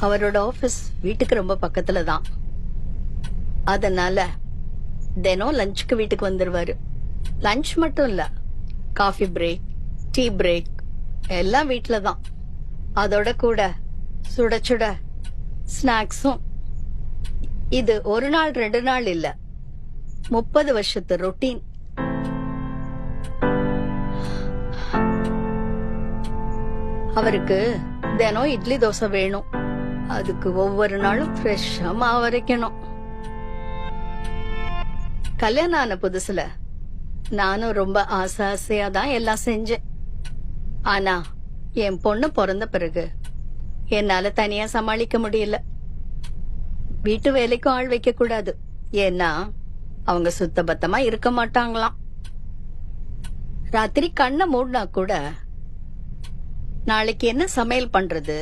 அவரோட ஆபீஸ் வீட்டுக்கு ரொம்ப பக்கத்துல தான். அதனால தினம் லஞ்சுக்கு வீட்டுக்கு வந்துருவாரு. லஞ்ச் மட்டும் இல்ல, காஃபி பிரேக், டீ பிரேக் எல்லாம் வீட்ல தான். அதோட கூட சுட சுட ஸ்நாக்ஸும். இது ஒரு நாள் 2 நாள் இல்ல, 30 வருஷத்து ரொட்டீன். அவருக்கு தினம் இட்லி தோசை வேணும். அதுக்கு ஒவ்வொரு நாளும் ஃப்ரெஷ்ஷா மாவு அரைக்கணும். கல்யாணம் ஆன புதுசுல நானும் ரொம்ப ஆசையா தான் எல்லாம் செஞ்சேன். ஆனா என் பொண்ணு பிறந்த பிறகு என்னால தனியா சமாளிக்க முடியல. வீட்டு வேலைக்கும் ஆள் வைக்க கூடாது, ஏன்னா அவங்க சுத்தபத்தமா இருக்க மாட்டாங்களாம். ராத்திரி கண்ணை மூடினா கூட நாளைக்கு என்ன சமையல் பண்றது,